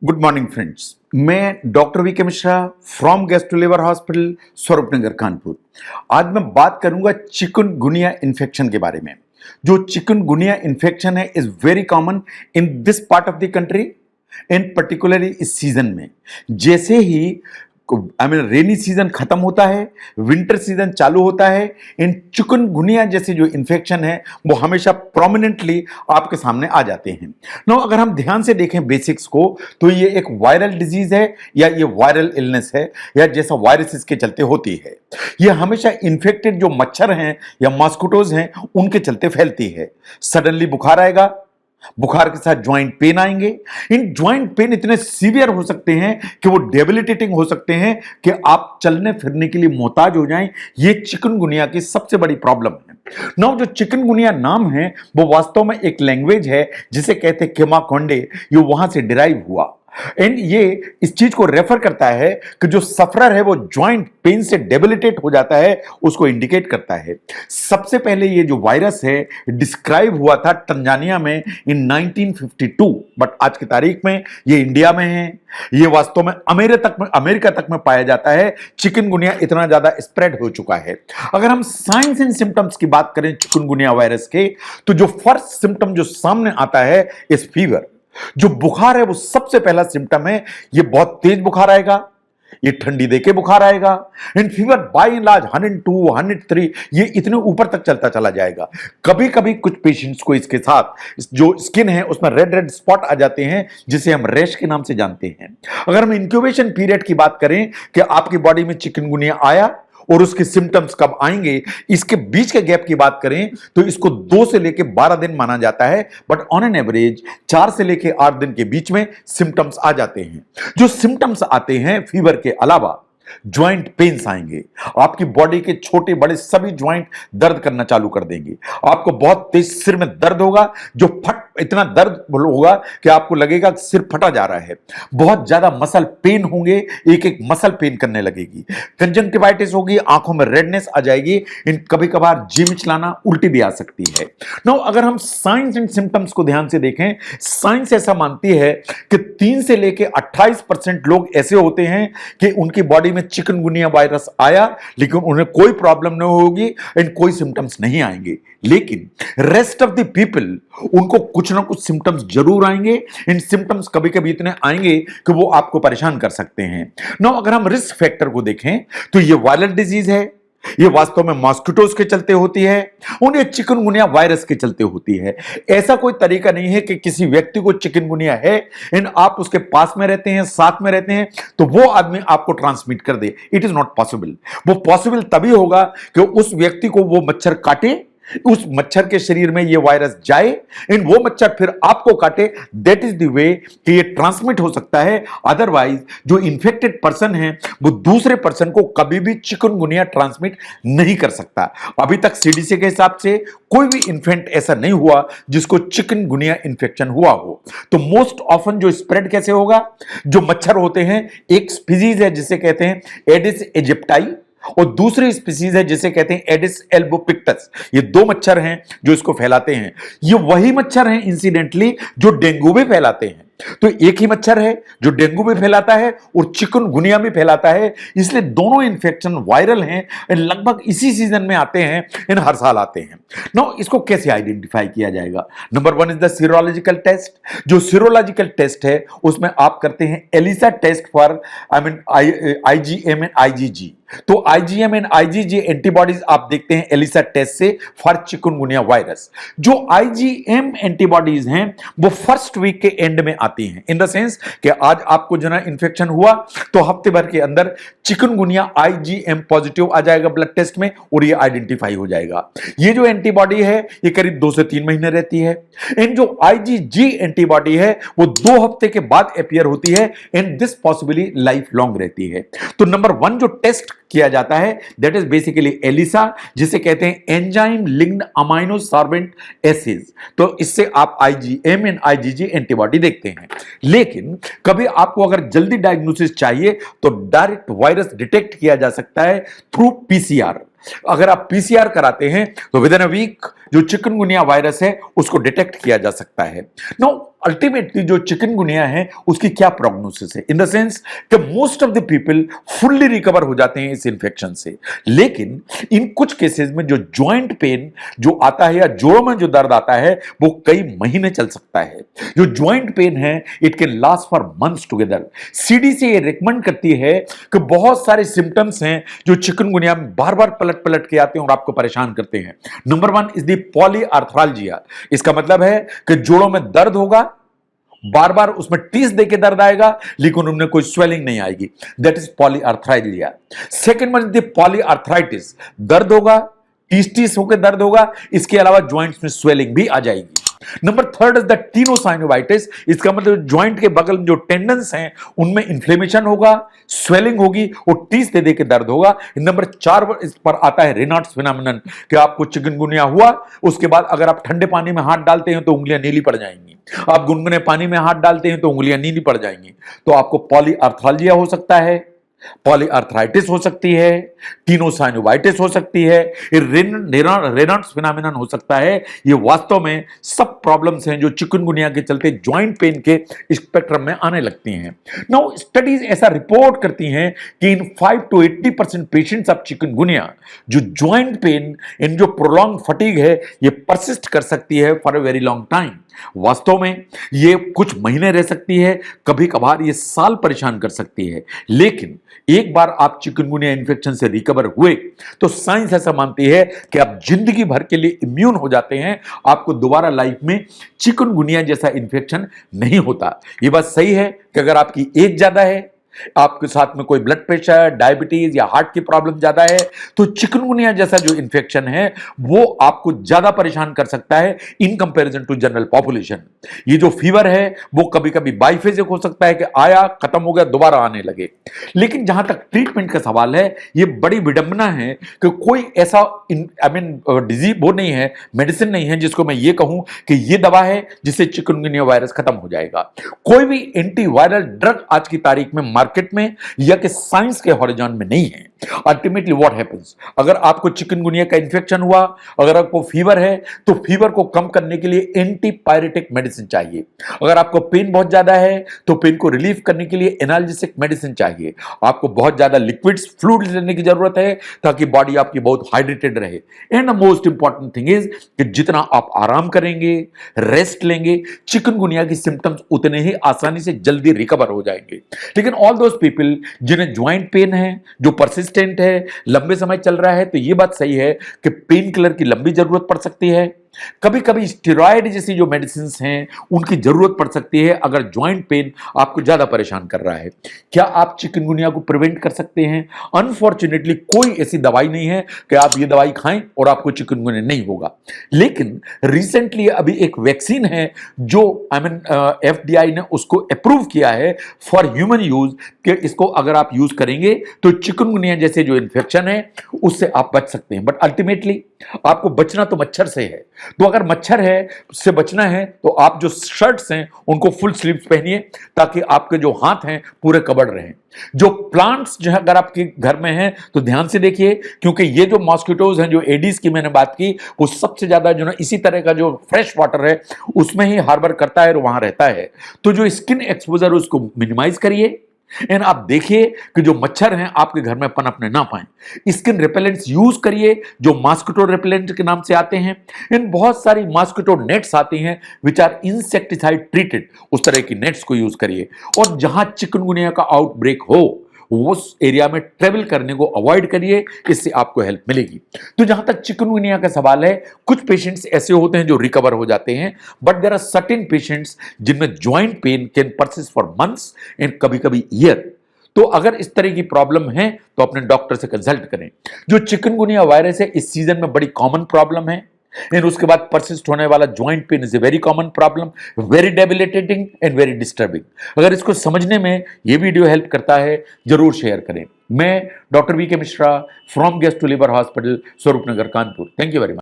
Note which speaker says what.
Speaker 1: Good morning friends. मैं doctor V K Mishra from gastro liver hospital Swaroopnagar Kanpur. आज मैं बात करूंगा चिकनगुनिया इन्फेक्शन के बारे में। जो चिकनगुनिया इन्फेक्शन है is very common in this part of the country, in particularly इस सीजन में। जैसे ही रेनी सीजन खत्म होता है, विंटर सीजन चालू होता है, इन चिकनगुनिया जैसे जो इन्फेक्शन है वो हमेशा प्रोमिनेंटली आपके सामने आ जाते हैं। नो, अगर हम ध्यान से देखें बेसिक्स को तो ये एक वायरल डिजीज है या ये वायरल इलनेस है या जैसा वायरसेस के चलते होती है। ये हमेशा इन्फेक्टेड जो मच्छर हैं या मॉस्किटोज हैं उनके चलते फैलती है। सडनली बुखार आएगा, बुखार के साथ ज्वाइंट पेन आएंगे। इन ज्वाइंट पेन इतने सीवियर हो सकते हैं कि वो डेबिलिटेटिंग हो सकते हैं कि आप चलने फिरने के लिए मोहताज हो जाएं। ये चिकनगुनिया की सबसे बड़ी प्रॉब्लम है। नाउ जो चिकनगुनिया नाम है वो वास्तव में एक लैंग्वेज है जिसे कहते हैं केमाकोंडे, ये वहां से डिराइव हुआ। एंड ये इस चीज को रेफर करता है कि जो सफरर है वो ज्वाइंट पेन से डेबिलिटेट हो जाता है, उसको इंडिकेट करता है। सबसे पहले ये जो वायरस है डिस्क्राइब हुआ था तंजानिया में इन 1952, बट आज की तारीख में ये इंडिया में है। ये वास्तव में अमेरिका तक में पाया जाता है। चिकनगुनिया इतना ज्यादा स्प्रेड हो चुका है। अगर हम साइंस एंड सिम्टम्स की बात करें चिकनगुनिया वायरस के, तो जो फर्स्ट सिम्टम जो सामने आता है इस फीवर। जो बुखार है वो सबसे पहला सिम्टम है। ये बहुत तेज बुखार आएगा, ये ठंडी देके बुखार आएगा। And fever bye and large 102, 103 ये इतने ऊपर तक चलता चला जाएगा। कभी कभी कुछ पेशेंट्स को इसके साथ जो स्किन है उसमें रेड रेड स्पॉट आ जाते हैं जिसे हम रैश के नाम से जानते हैं। अगर हम इंक्यूबेशन पीरियड की बात करें कि आपकी बॉडी में चिकनगुनिया आया और उसके सिम्टम्स कब आएंगे, इसके बीच के गैप की बात करें तो इसको 2 से लेके 12 दिन माना जाता है, बट ऑन एन एवरेज 4 से लेके 8 दिन के बीच में सिम्टम्स आ जाते हैं। जो सिम्टम्स आते हैं फीवर के अलावा ज्वाइंट पेन्स आएंगे। आपकी बॉडी के छोटे बड़े सभी ज्वाइंट दर्द करना चालू कर देंगे। आपको बहुत तेज सिर में दर्द होगा, जो इतना दर्द होगा कि आपको लगेगा कि सिर फटा जा रहा है। बहुत ज्यादा मसल पेन होंगे, एक एक मसल पेन करने लगेगी। कंजंक्टिवाइटिस होगी, आंखों में रेडनेस आ जाएगी। इन कभी कभार जी मिचलाना, उल्टी भी आ सकती है। नो, अगर हम साइंस एंड सिम्टम्स को ध्यान से देखें, साइंस ऐसा मानती है कि 3 से लेके 28% लोग ऐसे होते हैं कि उनकी बॉडी में चिकनगुनिया वायरस आया लेकिन उन्हें कोई प्रॉब्लम नहीं होगी एंड कोई सिम्टम्स नहीं आएंगे। लेकिन रेस्ट ऑफ द पीपल उनको कुछ ना कुछ सिम्टम्स जरूर आएंगे। इन सिम्टम्स कभी कभी इतने आएंगे कि वो आपको परेशान कर सकते हैं। नो, अगर हम रिस्क फैक्टर को देखें तो ये वायरल डिजीज है। ये वास्तव में मॉस्किटोज के चलते होती है, उन्हें चिकनगुनिया वायरस के चलते होती है। ऐसा कोई तरीका नहीं है कि किसी व्यक्ति को चिकनगुनिया है एंड आप उसके पास में रहते हैं, साथ में रहते हैं, तो वो आदमी आपको ट्रांसमिट कर दे। It is not possible. वो पॉसिबल तभी होगा कि उस व्यक्ति को वो मच्छर काटे, उस मच्छर के शरीर में ये वायरस जाए एंड वो मच्छर फिर आपको काटे। दैट इज द वे कि ये ट्रांसमिट हो सकता है। अदरवाइज जो इन्फेक्टेड पर्सन है वो दूसरे पर्सन को कभी भी चिकनगुनिया ट्रांसमिट नहीं कर सकता। अभी तक सीडीसी के हिसाब से कोई भी इन्फेंट ऐसा नहीं हुआ जिसको चिकनगुनिया इन्फेक्शन हुआ हो। तो मोस्ट ऑफन जो स्प्रेड कैसे होगा, जो मच्छर होते हैं, एक स्पीसीज है जिसे कहते हैं एडिस इजिप्टाई और दूसरी स्पीसीज है जिसे कहते हैं एडिस एल्बोपिक्टस। ये 2 मच्छर हैं जो इसको फैलाते हैं। ये वही मच्छर हैं इंसिडेंटली जो डेंगू भी फैलाते हैं। तो एक ही मच्छर है जो डेंगू भी फैलाता है और चिकनगुनिया भी फैलाता है। इसलिए दोनों इन्फेक्शन वायरल हैं, लगभग इसी सीजन में आते हैं, इन हर साल आते हैं। नो, इसको कैसे आइडेंटिफाई किया जाएगा? Number 1 is the serological test. जो सीरोलॉजिकल टेस्ट है उसमें आप करते हैं ELISA test for IgM and IgG। तो IgM एंड IgG एंटीबॉडीज आप देखते हैं एलिसा टेस्ट से फॉर चिकनगुनिया वायरस। जो IgM एंटीबॉडीज हैं वो फर्स्ट वीक के एंड में आती हैं, इन द सेंस कि आज आपको जो ना इन्फेक्शन हुआ तो हफ्ते भर के अंदर चिकनगुनिया IgM पॉजिटिव आ जाएगा ब्लड टेस्ट में और ये आइडेंटिफाई हो जाएगा। ये जो एंटीबॉडी है ये करीब 2 से 3 महीने रहती है। एंड जो IgG एंटीबॉडी है वो 2 हफ्ते के बाद अपीयर होती है and this possibly life long रहती है। तो नंबर 1 जो टेस्ट किया जाता है दैट इज बेसिकली एलिसा, जिसे कहते हैं enzyme linked amino sorbent acid. तो इससे आप IgM एंड IgG एंटीबॉडी देखते हैं। लेकिन कभी आपको अगर जल्दी डायग्नोसिस चाहिए तो डायरेक्ट वायरस डिटेक्ट किया जा सकता है थ्रू PCR। अगर आप PCR कराते हैं तो विद इन अ वीक जो चिकनगुनिया वायरस है उसको डिटेक्ट किया जा सकता है। नो, अल्टीमेटली जो चिकनगुनिया है उसकी क्या प्रोग्नोसिस है, इन द सेंस कि most of the people fully recover हो जाते हैं इस इंफेक्शन से, लेकिन इन कुछ केसेस में जो ज्वाइंट पेन जो आता है या जोड़ों में जो दर्द आता है वो कई महीने चल सकता है। जो ज्वाइंट पेन है it can last for months together. CDC ये रिकमेंड करती है कि बहुत सारे सिम्टम्स हैं जो चिकनगुनिया में बार बार पलट पलट के आते हैं और आपको परेशान करते हैं। Number 1 is the polyarthralgia. इसका मतलब है कि जोड़ों में दर्द होगा, बार बार उसमें टीस देके दर्द आएगा लेकिन उनमें कोई स्वेलिंग नहीं आएगी, that is polyarthralgia. Second one is the polyarthritis. दर्द होगा, टीस टीस होकर दर्द होगा, इसके अलावा ज्वाइंट्स में स्वेलिंग भी आ जाएगी। Number third is the टीनोसाइनोवाइटिस। इसका मतलब ज्वाइंट के बगल में जो टेंडन्स हैं उनमें इंफ्लेमेशन होगा, स्वेलिंग होगी और टीस दे के दर्द होगा। नंबर 4 इस पर आता है रेनाल्ड्स फिनोमेनन कि आपको चिकनगुनिया हुआ, उसके बाद अगर आप ठंडे पानी में हाथ डालते हैं तो उंगलियां नीली पड़ जाएंगी, आप गुनगुने पानी में हाथ डालते हैं तो उंगलियां नीली पड़ जाएंगी, तो आपको पॉलीआर्थराल्जिया हो सकता है, पॉलीआर्थराइटिस हो सकती है, टीनोसाइनोवाइटिस हो सकती है, रेनाल्ड्स फिनोमेनन हो सकता है। ये वास्तव में सब प्रॉब्लम्स हैं जो चिकनगुनिया के चलते ज्वाइंट पेन के स्पेक्ट्रम में आने लगती हैं। नाउ स्टडीज ऐसा रिपोर्ट करती हैं कि इन 5 to 80% पेशेंट्स ऑफ चिकनगुनिया जो ज्वाइंट पेन इन जो प्रोलॉन्ग फटीग है ये परसिस्ट कर सकती है for a very long time. वास्तव में ये कुछ महीने रह सकती है, कभी कभार ये साल परेशान कर सकती है, लेकिन एक बार आप चिकनगुनिया इन्फेक्शन से रिकवर हुए तो साइंस ऐसा मानती है कि आप जिंदगी भर के लिए इम्यून हो जाते हैं, आपको दोबारा लाइफ में चिकनगुनिया जैसा इन्फेक्शन नहीं होता। ये बात सही है कि अगर आपकी एज ज्यादा है, आपके साथ में कोई ब्लड प्रेशर, डायबिटीज या हार्ट की प्रॉब्लम ज्यादा है, तो चिकनगुनिया जैसा जो इन्फेक्शन है वो आपको ज्यादा परेशान कर सकता है in comparison to general population. ये जो फीवर है वो कभी कभी बाइफेजिक हो सकता है कि आया, खत्म हो गया, दोबारा आने लगे। लेकिन जहां तक ट्रीटमेंट का सवाल है, ये बड़ी विडंबना है कि कोई ऐसा डिजीज वो नहीं है, मेडिसिन नहीं है जिसको मैं ये कहूं कि ये दवा है जिससे चिकनगुनिया वायरस खत्म हो जाएगा। कोई भी एंटीवायरल ड्रग आज की तारीख में मार्केट में या कि साइंस के हॉरिजॉन में नहीं है। अल्टीमेटली व्हाट हैपेंस, अगर आपको चिकनगुनिया का इंफेक्शन हुआ, अगर आपको फीवर है तो फीवर को कम करने के लिए एंटीपायरेटिक मेडिसिन चाहिए। अगर आपको पेन बहुत ज्यादा है तो पेन को रिलीफ करने के लिए एनाल्जेसिक मेडिसिन चाहिए। आपको बहुत ज्यादा लिक्विड्स, फ्लूइड्स लेने की जरूरत है ताकि बॉडी आपकी बहुत हाइड्रेटेड रहे। And the most important thing is कि जितना आप आराम करेंगे, रेस्ट लेंगे, चिकनगुनिया की सिम्टम्स उतने ही आसानी से जल्दी रिकवर हो जाएंगे। लेकिन ऑल दोज पीपल जिन्हें ज्वाइंट पेन है, जो परसिस्टेंट है, लंबे समय चल रहा है, तो यह बात सही है कि पेन किलर की लंबी जरूरत पड़ सकती है। कभी कभी स्टेरॉयड जैसी जो मेडिसिन हैं उनकी जरूरत पड़ सकती है अगर ज्वाइंट पेन आपको ज्यादा परेशान कर रहा है। क्या आप चिकनगुनिया को प्रिवेंट कर सकते हैं? अनफॉर्चुनेटली कोई ऐसी दवाई नहीं है कि आप ये दवाई खाएं और आपको चिकनगुनिया नहीं होगा। लेकिन रिसेंटली अभी एक वैक्सीन है जो एफडीआई ने उसको अप्रूव किया है फॉर ह्यूमन यूज कि इसको अगर आप यूज करेंगे तो चिकनगुनिया जैसे जो इन्फेक्शन है उससे आप बच सकते हैं। बट अल्टीमेटली आपको बचना तो मच्छर से है, तो अगर मच्छर है उससे बचना है तो आप जो शर्ट्स हैं उनको फुल स्लीव्स पहनिए ताकि आपके जो हाथ हैं पूरे कवर्ड रहें। जो प्लांट्स जो है अगर आपके घर में हैं तो ध्यान से देखिए, क्योंकि ये जो मॉस्किटोज हैं, जो एडीज की मैंने बात की, वो सबसे ज्यादा जो ना इसी तरह का जो फ्रेश वाटर है उसमें ही हार्बर करता है और वहां रहता है। तो जो स्किन एक्सपोजर उसको मिनिमाइज करिए एंड आप देखिए कि जो मच्छर हैं आपके घर में पनपने ना पाए। स्किन रिपेलेंट्स यूज करिए जो मॉस्किटो रिपेलेंट के नाम से आते हैं। इन बहुत सारी मॉस्किटो नेट्स आती हैं विच आर इंसेक्टिसाइड ट्रीटेड, उस तरह की नेट्स को यूज करिए। और जहां चिकनगुनिया का आउटब्रेक हो उस एरिया में ट्रेवल करने को अवॉइड करिए, इससे आपको हेल्प मिलेगी। तो जहां तक चिकनगुनिया का सवाल है, कुछ पेशेंट्स ऐसे होते हैं जो रिकवर हो जाते हैं, but there are certain patients जिनमें joint pain can persist for months and कभी कभी ईयर। तो अगर इस तरह की प्रॉब्लम है तो अपने डॉक्टर से कंसल्ट करें। जो चिकनगुनिया वायरस है इस सीजन में बड़ी कॉमन प्रॉब्लम है एंड उसके बाद परसिस्ट होने वाला joint pain is a very common problem, very debilitating and very disturbing. अगर इसको समझने में ये वीडियो हेल्प करता है जरूर शेयर करें। मैं doctor V K Mishra from gastro liver hospital, Swaroopnagar, Kanpur. Thank you very much.